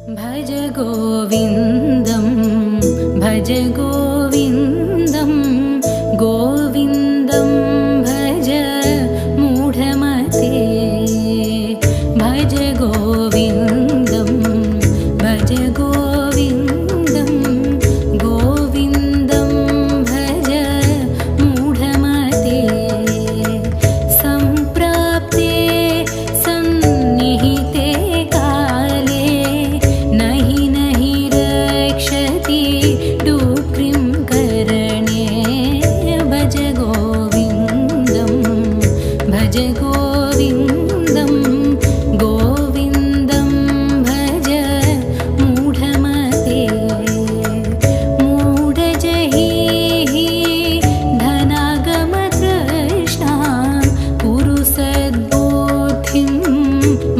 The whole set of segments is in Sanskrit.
भज गोविन्दं भज गोविन्दं गोविन्दं भज मूढमते भज गोविन्दं भज गोविन्दं गोविन्दं भज मूढमते सम्प्राप्ते सन्निहिते काले नहि नहि रक्षति डुक्रिं करणे भज गोविन्दं भज गोविन्दं गोविन्दं भज मूढमते मूढजहिः धनागमतृष्णां कुरु सद्बुद्धिं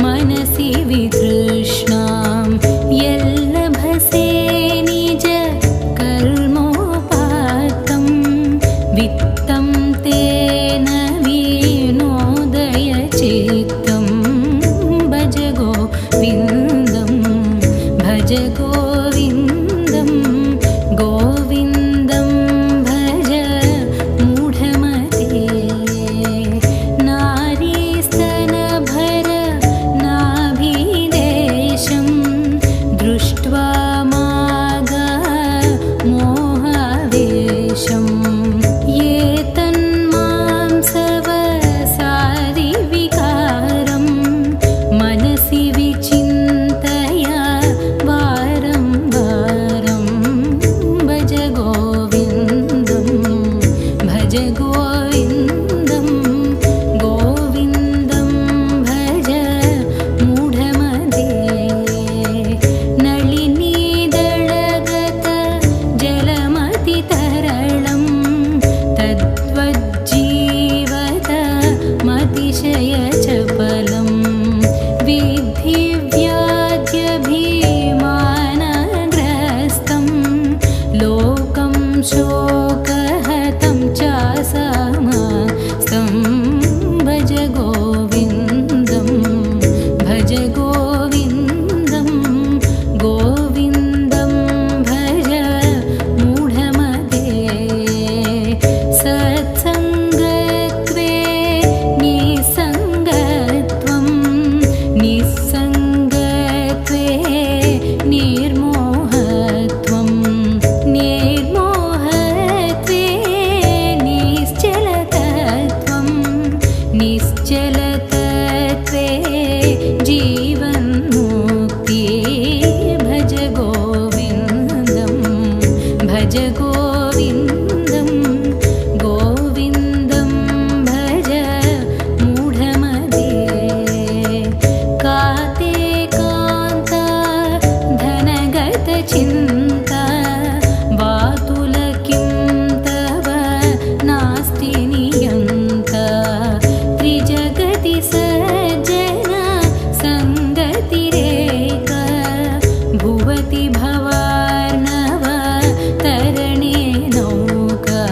मनसि वितृष्णां यल्लभसे निज कर्मोपात्तं वित्तं तेन विनोदय चित्तं भज गोविन्दं भज गोविन्दं गोविन्दं भज मूढमते नारीस्तनभर नाभिदेशं दृष्ट्वा मागा मोहावेशं ये तन्मांसवसादिविकारं मनसि विचिन्तय वारं वारं भज गोविन्दं भज गोविन्दं गोविन्दं भज मूढमते नलिनीदळगत जलमतितरलं तद्वज्जीवत मतिशयचपलं विद्धि व्याज्यभिमानग्रस्तं लोकं शोकहतं च समस्तं भज गोविन्दं भज गोविन्दं गोविन्दं भज मूढमते सत्सङ्गत्वे निसङ्गत्वं निस्सङ्गत्वे निर्मोहत्वं निर्मोहत्वे निश्चलतत्वं निश्चलतत्वे जीवन्मुक्ति भज गोविन्दं भज गोविन्दं गोविन्दं भज मूढमते काते कान्ता धनगतचिन्ता वातुलकिं तव नास्ति नियन्ता त्रिजगति सज्जन सङ्गतिरेक भुवति भवार्णव तरणे नौका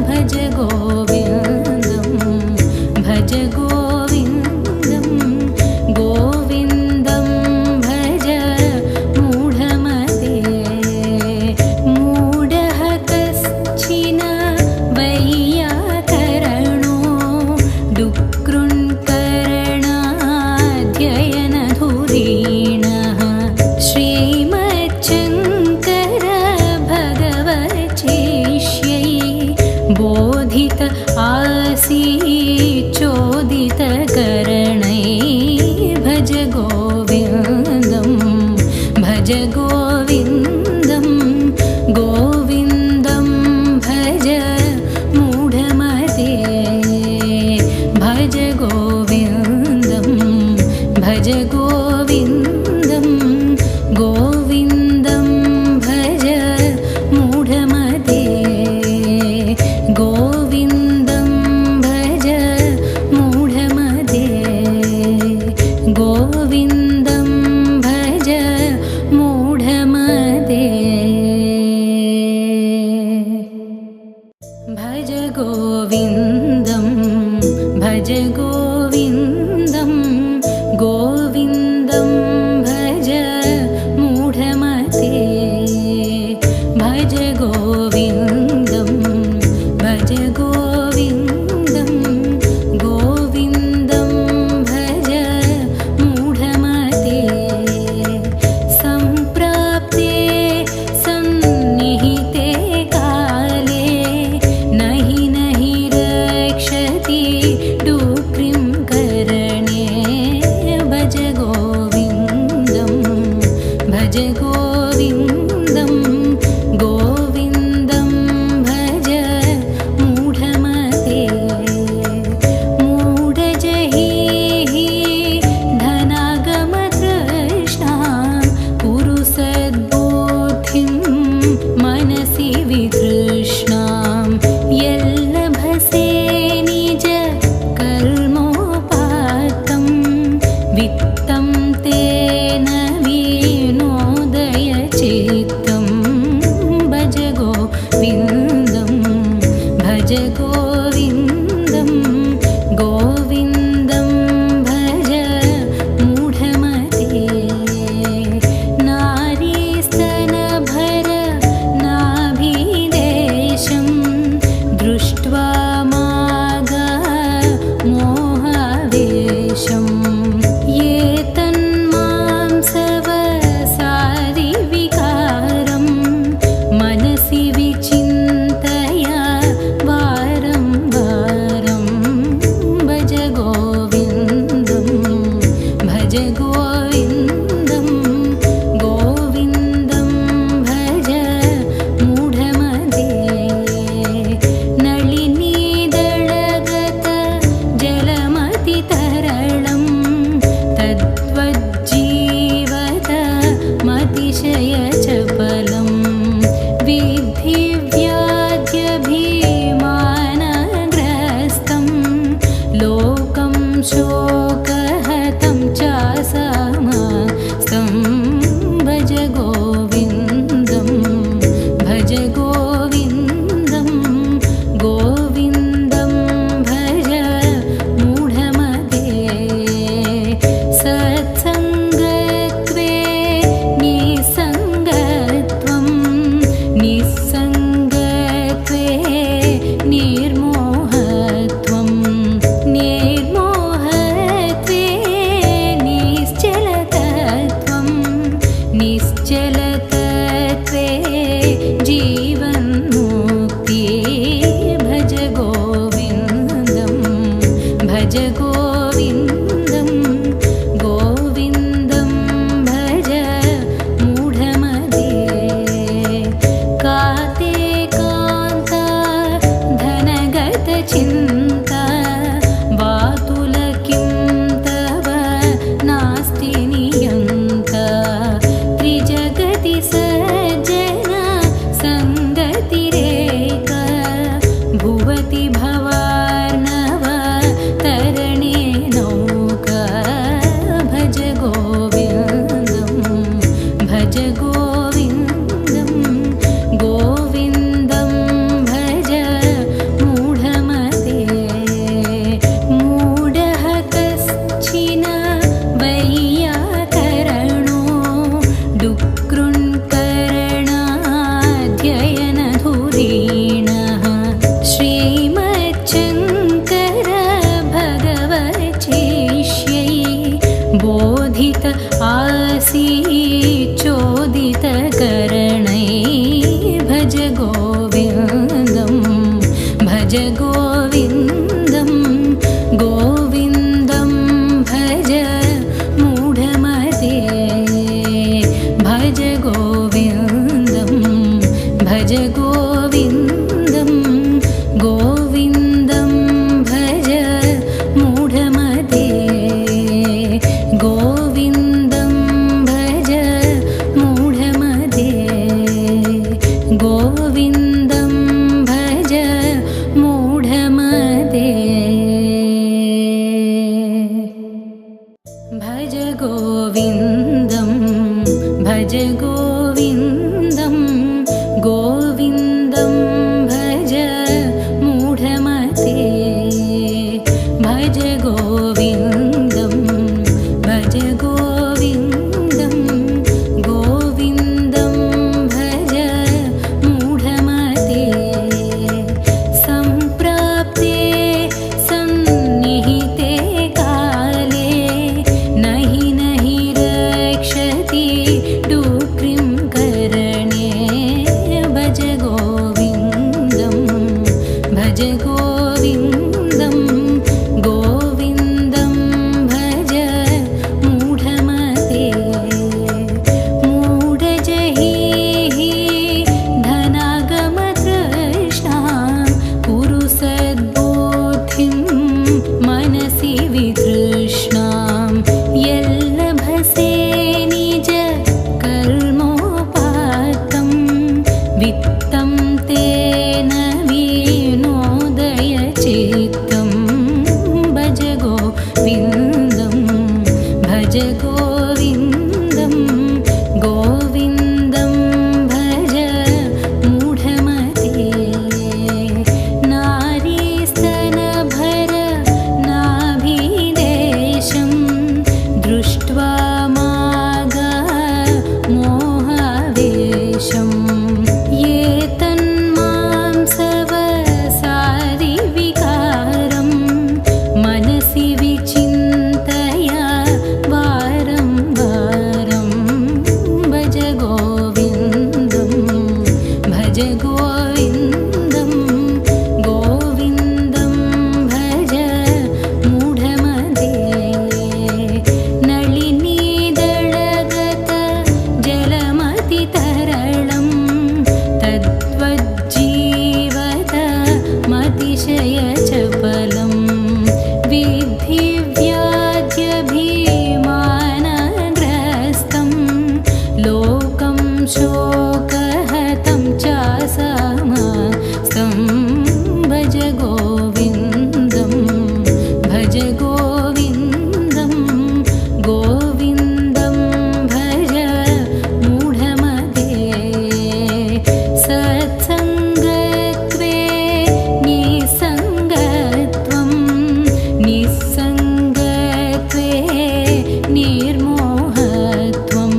भज गोविन्दं भज गोविन्दं गोविन्दं भज मूढमते मूढः कश्चिन वैयाकरणो डुक्कृन्करणाध्ययनधुरीणः श्रीमच्छङ्कर भगवच्चिष्यै बोधित आसीच्चोदितकरणै भज गोविन्दं भज गोविन्दं गोविन्दं भज मूढमते भज गोविन्दं भज गोविन्दं गोविन्दं भज मूढमते गोविन्दं भज मूढमते गोविन्दं भज मूढमते। भज गोविन्दं गोविन्दं भज मूढमते मूढजहि धनागमतृष्णां कुरु सद्बुद्धिं मनसि वितृष्णां यल्लभसे निज कर्मोपात्तं वित्तं तेन विनोदय चित्तं भज गोविन्दं भज गोविन्दं गोविन्दं भज मूढमते नारीस्तनभर नाभिदेशं दृष्ट्वा मागा मोहावेशं ये तन्मांसवसादिविकारं मनसि विचिन्तय वारं वारं भज गोविन्दं भज गोविन्दं गोविन्दं भज मूढमते नलिनीदळगत जलमतितरलं तद्वज्जीवत मतिशयचपलं विद्धि व्याध्यभिमानग्रस्तं लोकं शोकहतं च समस्तं भज गोविन्दं भज गोविन्दं गोविन्दं भज मूढमते सत्सङ्गत्वे निसङ्गत्वं निस्सङ्गत्वे निर्मोहत्वं निर्मोहत्वे निश्चलतत्वं निश्चलतत्वे जीवन्मुक्ति भज गोविन्दं भज गोविन्दं गोविन्दं भज मूढमते काते कान्ता धनगतचिन्ता वातुल किं तव नास्ति नियन्ता त्रिजगति सज्जन सङ्गतिरेक भुवति भवार्णव तरणे नौका भज गोविन्दं भज गोविन्दं गोविन्दं भज मूढमते मूढः कश्चिन वैयाकरणो डुक्कृन्करणाध्ययनधुरीणः श्रीमच्छङ्कर भगवच्छिष्यै बोधित आसीच्चोदितकरणै भज गोविन्दं भज गोविन्दं गोविन्दं भज मूढमते भज गोविन्दं भज गोविन्दं गोविन्दं भज मूढमते गोविन्दं भज मूढमते गोविन्दं भज मूढमते भज गोविन्दं भज गोविन्दं गोविन्दं भज मूढमते भज गोविन्दं भज गोविन्दं गोविन्दं भज मूढमते सम्प्राप्ते सन्निहिते काले नहि नहि रक्षति डुक्रिं शोकहतं चासमस्तं भज गोविन्दं भज गोविन्दं गोविन्दं भज मूढमते सत्सङ्गत्वे निसङ्गत्वं निस्सङ्गत्वे निर्मोहत्वं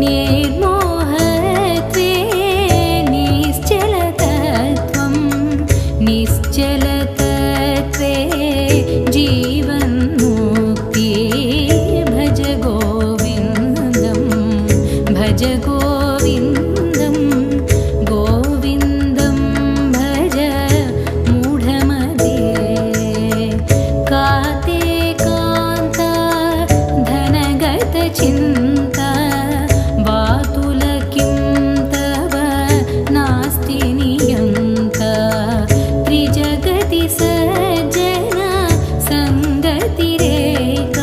निर्मोहत्वे निश्चलतत्वं निश्चलतत्वे जीवन्मुक्ति भज गोविन्दं भज गोविन्दं गोविन्दं भज मूढमते काते कान्ता धनगतचिन्ता वातुल किं तव नास्ति नियन्ता त्रिजगति सज्जन सङ्गतिरेक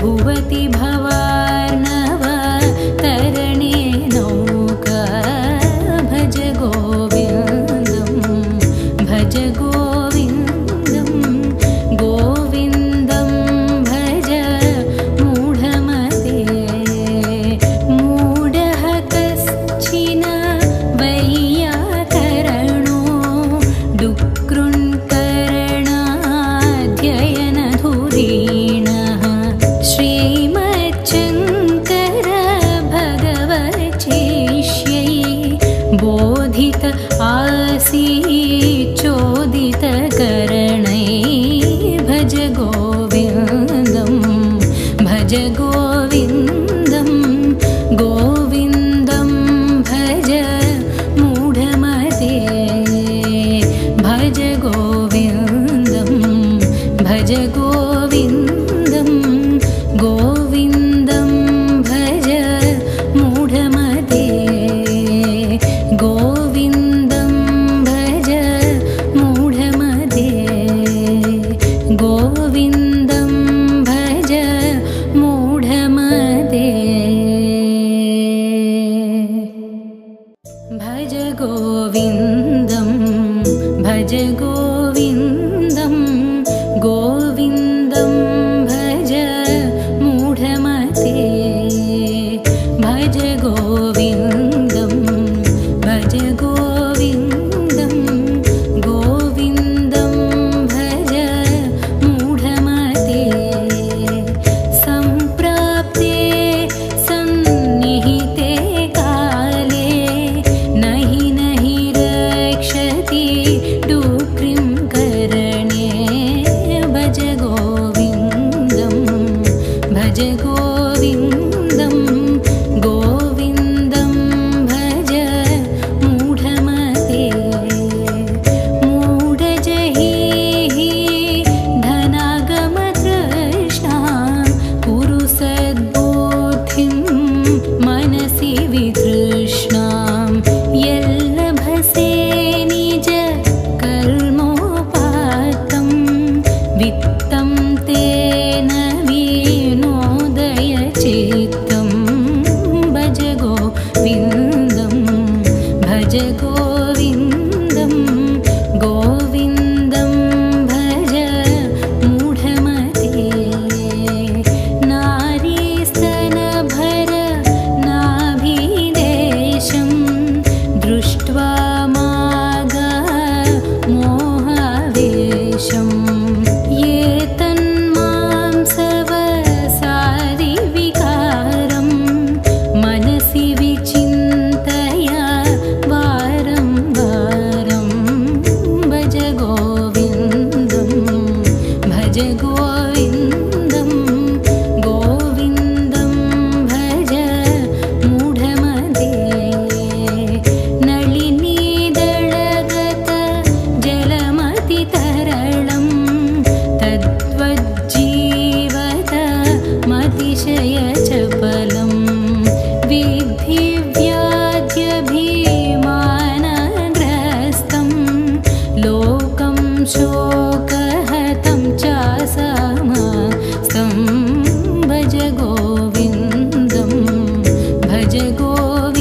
भुवति भवार्णव तरणे नौका भज गोविन्दं भज गोविन्दं गोविन्दं भज मूढमते मूढः कश्चिन वैयाकरणो डुक्कृन्करणाध्ययनधुरीणः श्रीमच्छङ्कर भगवच्चिष्यै बोधित आसीच्चोदितकरणै भज गोविन्दं भज गोविन्दं गोविन्दं भज मूढमते भज गोविन्दं भज गोविन्दं गोविन्दं भज मूढमते गोविन्दं भज मूढमते गोविन्दं भज मूढमते भज गोविन्दं भज गोविन्दं गोविन्दं भज मूढमते भज गोविन्दं भज गोविन्दं गोविन्दं भज मूढमते सम्प्राप्ते सन्निहिते काले नहि नहि रक्षति डुक्रिं करणे भज गोविन्दं भज गोविन्दं गोविन्दं भज मूढमते मूढजहिः धनागमतृष्णां कुरु सद्बुद्धिं मनसि वितृष्णां यल्लभसे निज कर्मोपात्तं वित्तं तेन विनोदय चित्तं भज गोविन्दं भज गोविन्दं गोविन्दं भज मूढमते नारीस्तनभर नाभिदेशं दृष्ट्वा मागा मोहावेशं ये तन्मांसवसादिविकारं मनसि विचिन्तय वारं वारं भज गोविन्दं भज गोविन्दं गोविन्दं भज मूढमते नलिनीदळगत जलमतितरलं तद्वज्जीवत मतिशयचपलं विद्धि व्याध्यभिमानग्रस्तं लोकं शोकहतं चासमस्तं भज गोविन्दं भज गोविन्दं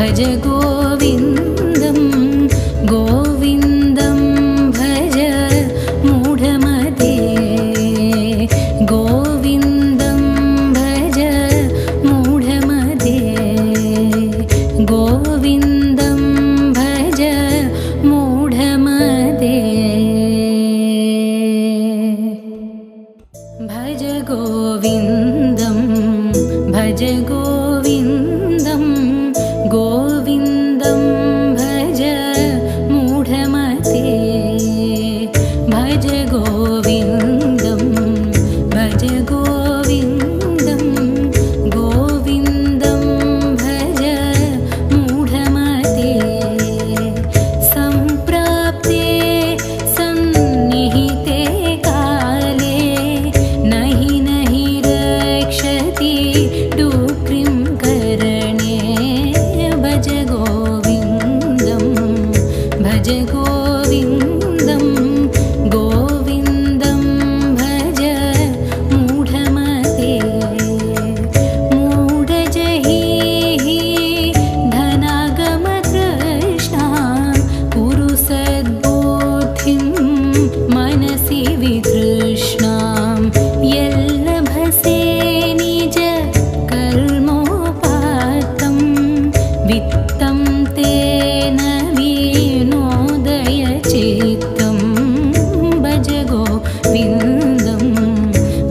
भज गोविन्दं गोविन्दं भज मूढमते गोविन्दं भज मूढमते गोविन्दं भज मूढमते भज गोविन्दं भज गोविन्दं गोविन्दं भज मूढमते भज गोविन्दं भज गोविन्दं गोविन्दं भज मूढमते सम्प्राप्ते सन्निहिते काले नहि नहि रक्षति डुक्रिं करणे भज गोविन्दं भज गोविन्दं गोविन्दं भज मूढमते मूढजहिः धनागमतृष्णां कुरु सद्बुद्धिं मनसि वितृष्णां यल्लभसे निज कर्मोपात्तं वित्तं तेन विनोदय चित्तं भज गोविन्दं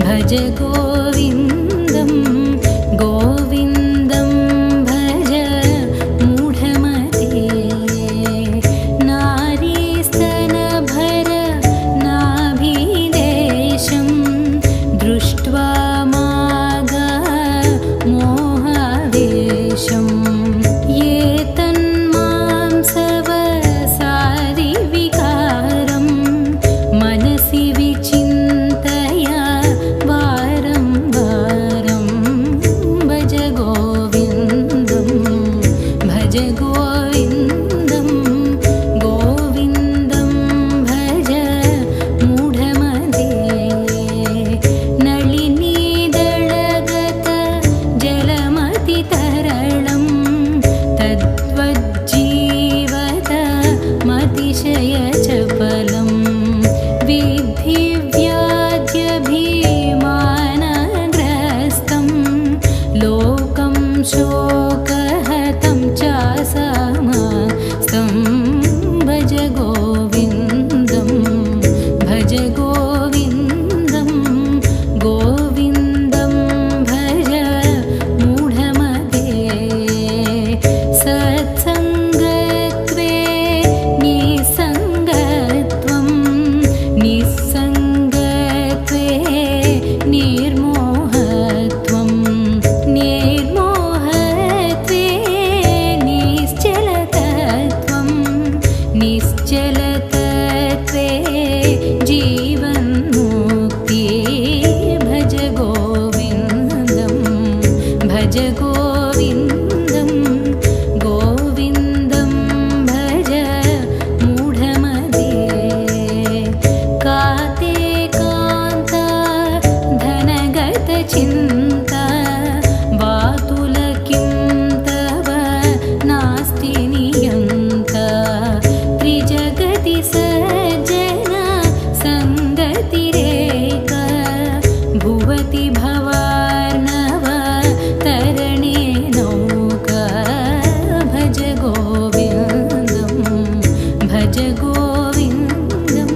भज गोविन्दं गोविन्दं भज मूढमते नारीस्तनभर नाभिदेशं दृष्ट्वा मागा मोहावेशं ये तन्मांसवसादि विकारं मनसि विचिन्तय वारं वारं भज गोविन्दं भज गोविन्दं गोविन्दं भज मूढमते नलिनीदळगत जलमतितरलं तद्वज्जीवत मतिशयचपलं विद्धि व्याध्यभिमानग्रस्तं लोकं शोकहतं च समस्तं भज गोविन्दं भज गोविन्दं गोविन्दं भज मूढमते सत्सङ्गत्वे निसङ्गत्वं निस्सङ्गत्वे निर्मोहत्वं निर्मोहत्वे निश्चलतत्वं निश्चलतत्वे जीवन्मुक्ति भज गोविन्दं भज गोविन्दं गोविन्दं भज मूढमते काते कान्ता धनगतचिन्ता वातुलकिं तव नास्ति नियन्ता त्रिजगति सज्जन सङ्गतिरेक भुवति भवार्णव तरणे नौका भज गोविन्दं भज गोविन्दं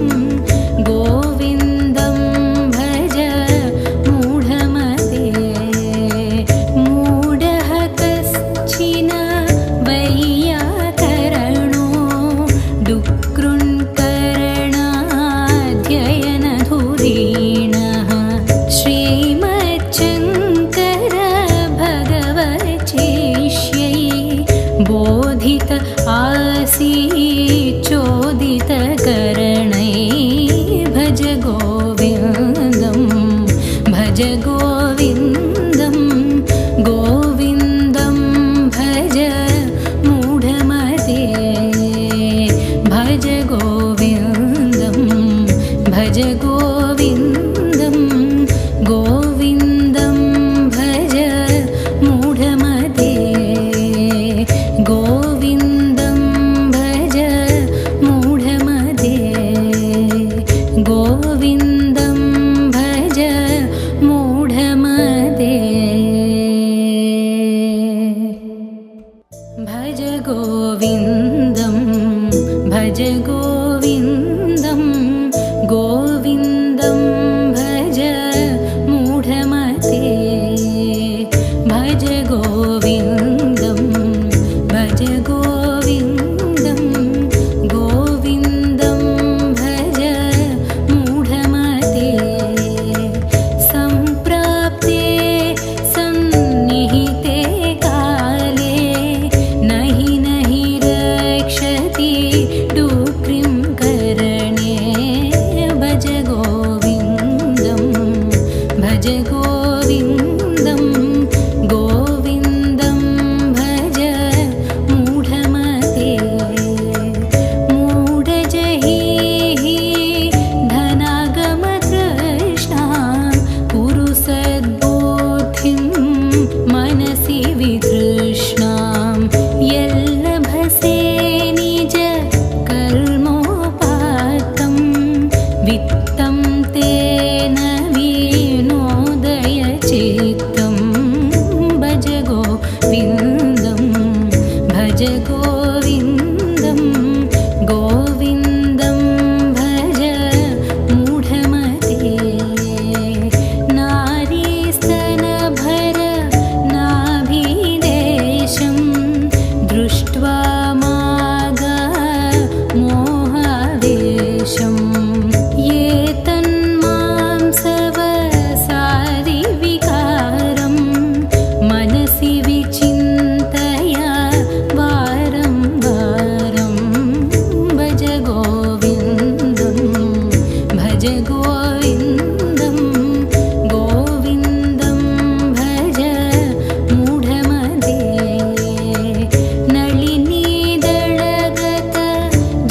गोविन्दं भज मूढमते मूढः कश्चिन वैयाकरणो डुक्कृन्करणाध्ययनधुरीणः श्रीमच्छङ्कर भगवच्चिष्यै बोधित आसीच्चोदितकरणै भज गोविन्दं भज गोविन्दं गोविन्दं भज मूढमते भज गोविन्दं भज गोविन्दं गोविन्दं भज मूढमते गो भज गोविन्दं भज गोविन्दं गोविन्दं भज मूढमते भज गोविन्दं भज गोविन्दं गोविन्दं भज मूढमते सम्प्राप्ते सन्निहिते काले नहि नहि रक्षति डुक्रिं करणे भज गोविन्दं भज गोविन्दं गोविन्दं भज मूढमते मूढजहिः धनागमतृष्णां कुरु सद्बुद्धिं मनसि वितृष्णां यल्लभसे निज कर्मोपात्तं वित्तं तेन विनोदय चित्तं भज गोविन्दं भज गोविन्दं गोविन्दं भज मूढमते नारीस्तनभर नाभिदेशं दृष्ट्वा मागा मोहावेशं ये तन्मांसवसादिविकारं मनसि विचिन्तया वारं वारं भज गोविन्दं भज गोविन्दं गोविन्दं भज मूढमते नलिनीदळगत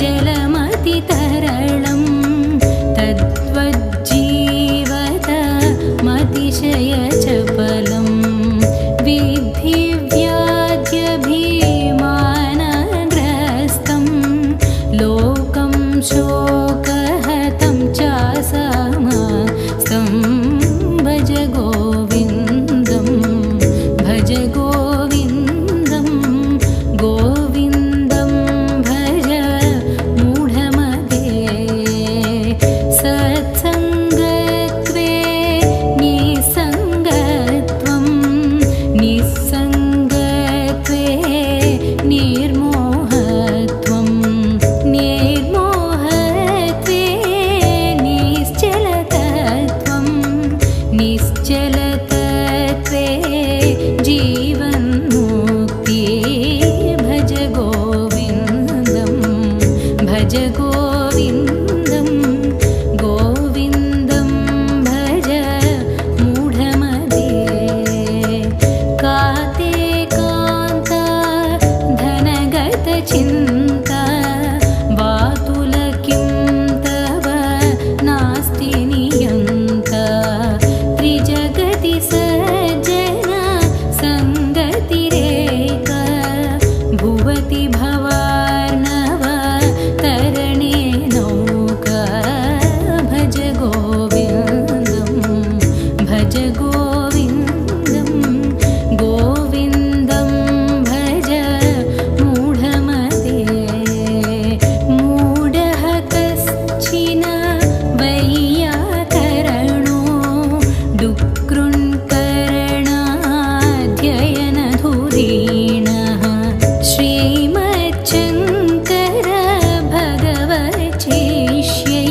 जलमतितरलं तद्वज्जीवत मतिशयचपलं विद्धि व्याज्यभिमानग्रस्तं लोकं शोकहतं चासमस्तं भज गोविन्दं भज गोविन्दं गोविन्दं भज मूढमते सत्सङ्गत्वे निसङ्गत्वं निस्सङ्गत्वे निर्मोहत्वं निर्मोहत्वे निश्चलतत्वं निश्चलतत्वे जीवन्मुक्ति भज गोविन्दं भज गोविन्दं गोविन्दं भज मूढमते काते कान्ता धनगतचिन्ता वातुलकिं तव नास्ति नियन्ता त्रिजगति सज्जन सङ्गतिरेक भुवति भवार्णव तरणे नौका भज गोविन्दं भज गोविन्दं गोविन्दं भज मूढमते मूढः कश्चिन वैयाकरणो डुक्कृन्करणाध्ययनधुरीणः श्रीमच्छङ्कर भगवच्चिष्यै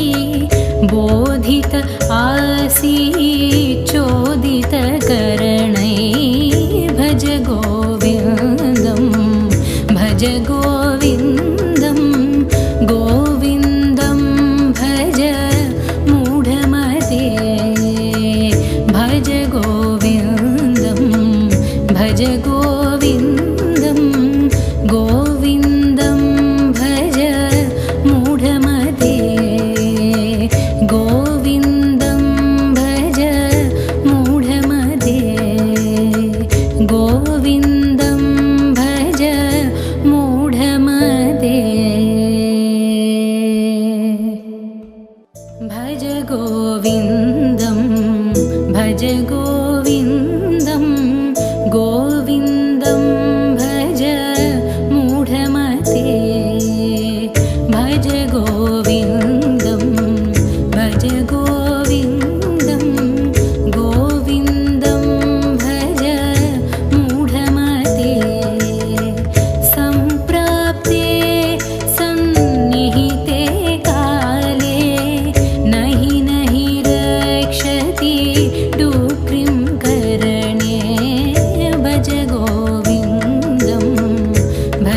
बोधित आसीच्चोदितकरणै भज गोविन्दं भज गोविन्दं गोविन्दं भज मूढमते भज गोविन्दं भज गोविन्दं गोविन्दं भज मूढमते गोविन्दं भज मूढमते गोविन्दं भज मूढमते।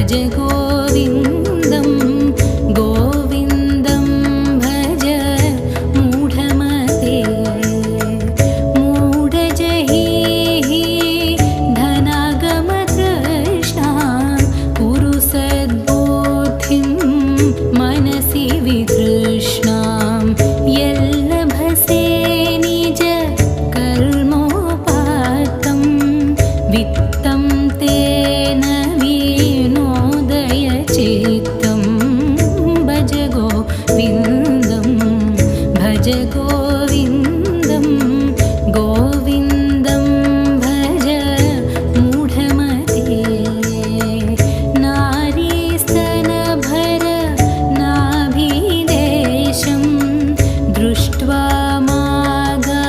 भज गोविन्दं गोविन्दं भज मूढमते मूढजहिः धनागमतृष्णां कुरु सद्बुद्धिं मनसि वितृष्णां यल्लभसे निज कर्मोपात्तं वित्तं तेन विनोदय चित्तं भज गोविन्दं भज गोविन्दं गोविन्दं भज मूढमते नारीस्तनभर नाभिदेशं दृष्ट्वा मागा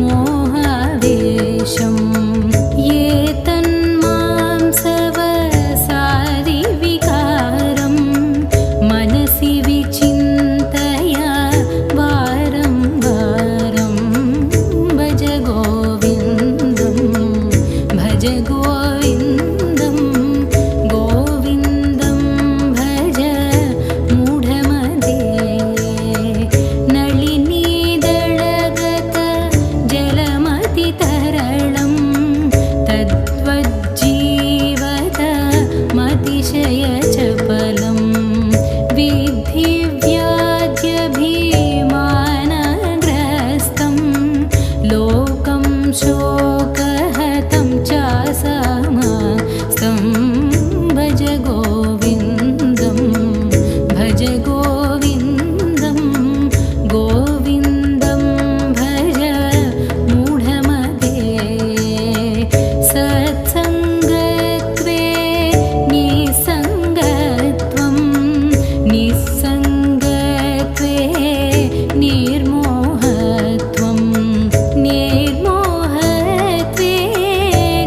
मोहावेशं ये तन्मांसवसादिविकारं मनसि विचिन्तय वारं वारं भज गोविन्दं भज गोविन्दं गोविन्दं भज मूढमते नलिनीदळगत जलमतितरलं तद्वज्जीवत मतिशयचपलं विद्धि व्याध्यभिमानग्रस्तं लोकं शोकहतं च समस्तं भज गोविन्दं भज गोविन्दं गोविन्दं भज मूढमते सत्सङ्गत्वे निसङ्गत्वं निस्सङ्गत्वे निर्मोहत्वं निर्मोहत्वे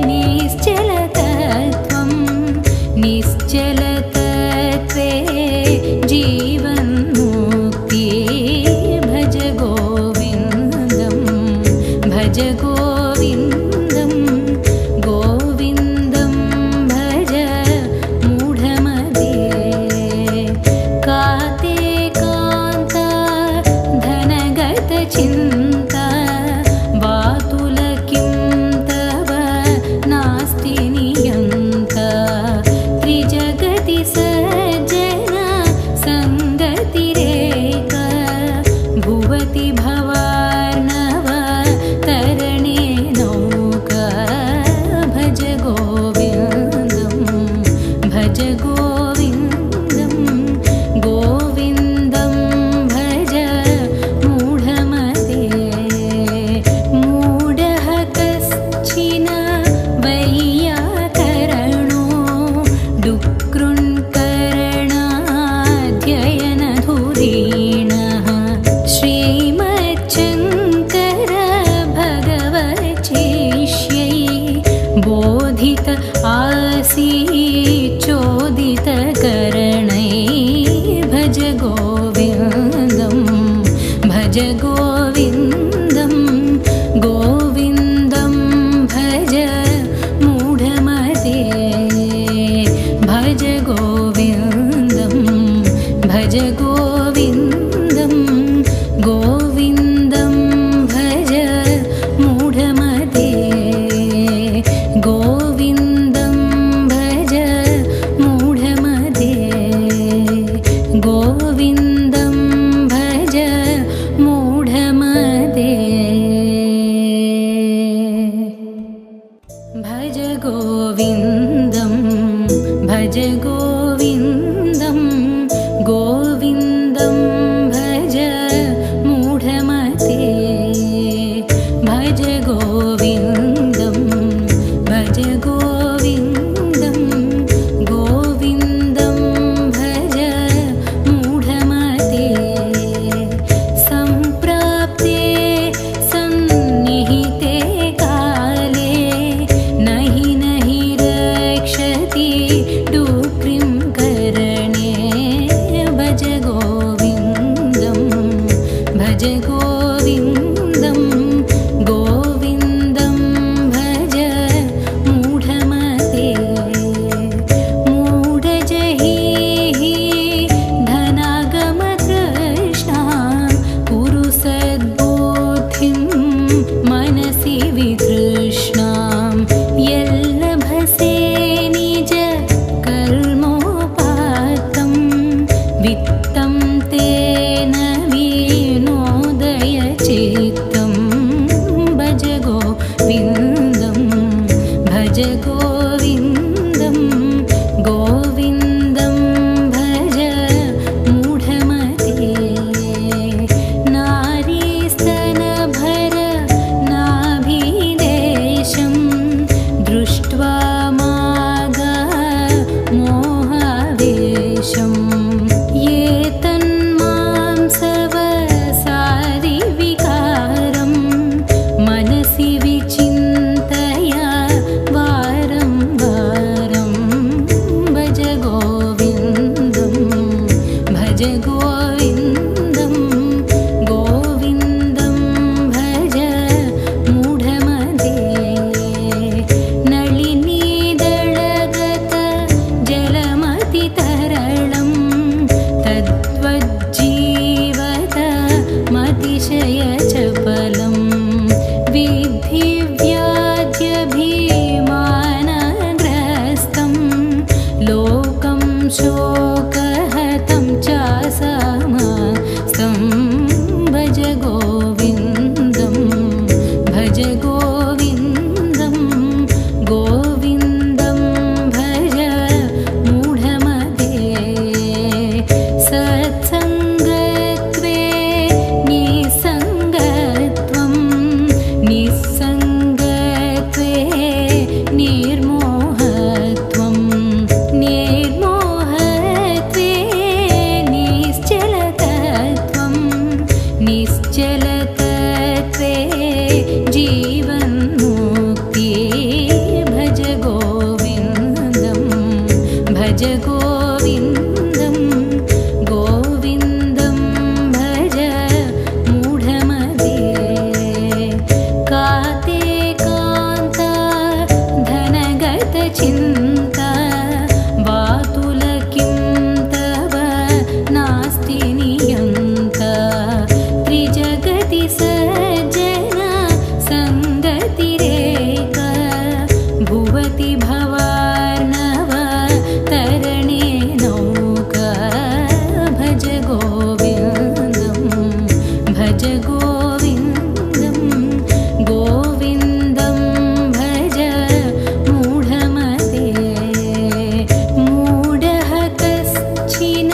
निश्चलतत्वं निश्चलतत्वे जीवन्मुक्ति भज गोविन्दं भज गोविन्दं गोविन्दं भज मूढमते काते कान्ता धनगतचिन्ता वातुलकिं तव नास्ति नियन्ता त्रिजगति सज्जन सङ्गतिरेका भुवति भवार्णव तरणे नौका भज गोविन्दं भज गोविन्दं गोविन्दं भज मूढमते मूढः कश्चिन वैयाकरणो डुक्कृन्करणाध्ययनधुरीणः श्रीमच्छङ्कर भगवच्छिष्यै बोधित आसीच्चोदितकरणै भज गोविन्दं भज गोविन्दं गोविन्दं भज मूढमते भज गोविन्दं भज गोविन्दं गोविन्दं भज मूढमते गोविन्दं भज मूढमते गोविन्दं भज मूढमते भज गोविन्दं भज गोविन्दं गोविन्दं भज मूढमते भज गोविन्दं भज गोविन्दं गोविन्दं भज मूढमते सम्प्राप्ते सन्निहिते काले नहि नहि रक्षति डुक्रिं कर शोकहतं चासमस्तं भज गोविन्दं भज गोविन्दं गोविन्दं भज मूढमते सत्सङ्गत्वे निसङ्गत्वं निस्सङ्गत्वे निर्मोहत्वं निर्मोहत्वे निश्चलतत्वं निश्चलतत्वे जीवन्मुक्ति भज गोविन्दं भज गोविन्दं गोविन्दं भज मूढमते काते कान्ता धनगतचिन्ता वातुलकिं तव नास्ति नियन्ता त्रिजगति सज्जन सङ्गतिरेका भुवति भवार्णव तरणे नौका भज गोविन्दं भज गोविन्दं गोविन्दं भज मूढमते मूढः कश्चिन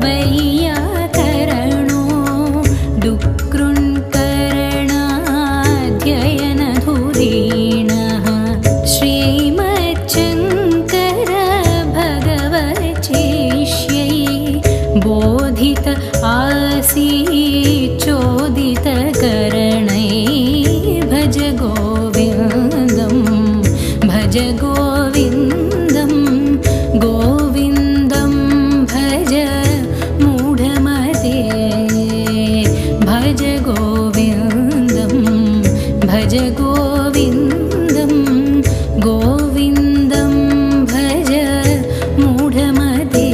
वैयाकरणो डुक्कृन्करणाध्ययनधुरीणः श्रीमच्छङ्कर भगवच्चिष्यै बोधित आसीच्चोदितकरणै भज गोविन्दं भज गोविन्दं गोविन्दं भज मूढमते भज गोविन्दं भज गोविन्दं गोविन्दं भज मूढमते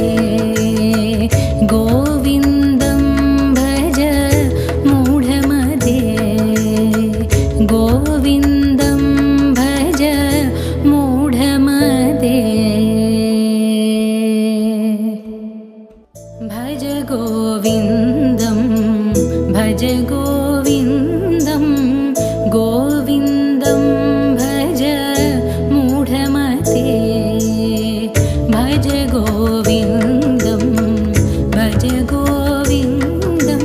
गोविन्दं भज मूढमते गोविन्दं भज मूढमते भज गोविन्दं भज गोविन्दं गोविन्दं भज मूढमते भज गोविन्दं भज गोविन्दं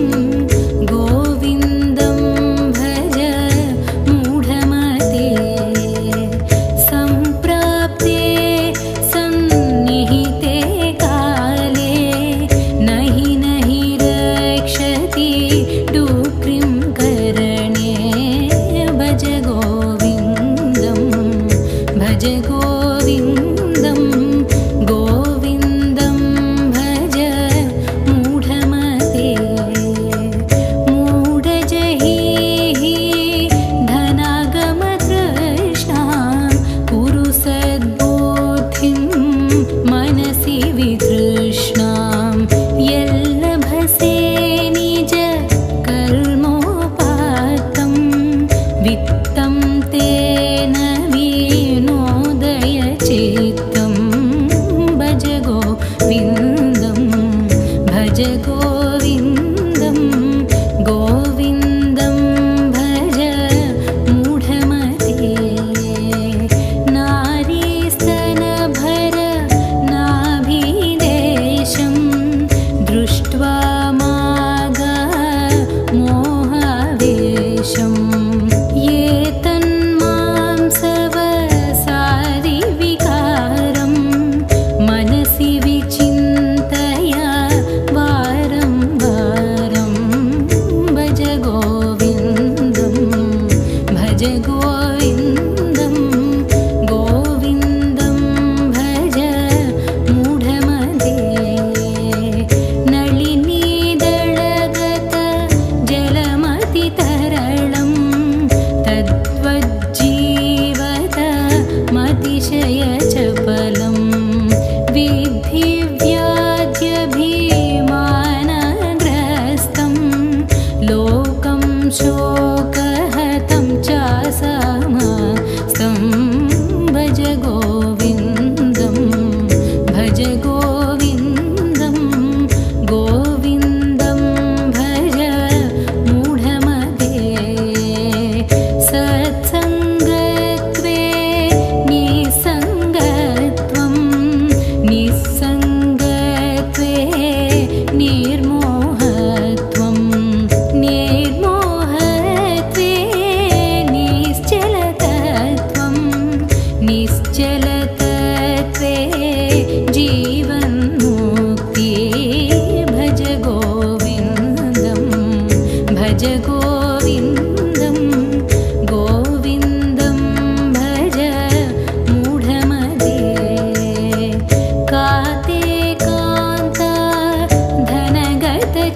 गोविन्दं भज मूढमते सम्प्राप्ते सन्निहिते काले नहि नहि रक्षति डुक्रिं करणे भज गोविन्दं भज गोविन्दं गोविन्दं भज मूढमते मूढजहिः धनागमतृष्णां कुरु सद्बुद्धिं मनसि वितृष्णां यल्लभसे निज कर्मोपात्तं वित्तं तेन विनोदय चित्तं भज गोविन्दं भज गोविन्दं गोविन्दं भज मूढमते नारीस्तनभर नाभिदेशं दृष्ट्वा मागा मोहावेशं ये तन्मांसवसादिविकारं मनसि विचिन्तय वारं वारं भज गोविन्दं भज गोविन्दं गोविन्दं भज मूढमते नलिनीदळगत जलमतितरलं तद्वज्जीवत मतिशयचपलं विद्धि व्याध्यभिमानग्रस्तं लोकं शोकहतं चासमस्तं भज गोविन्दं भज गोविन्दं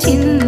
चिन्ता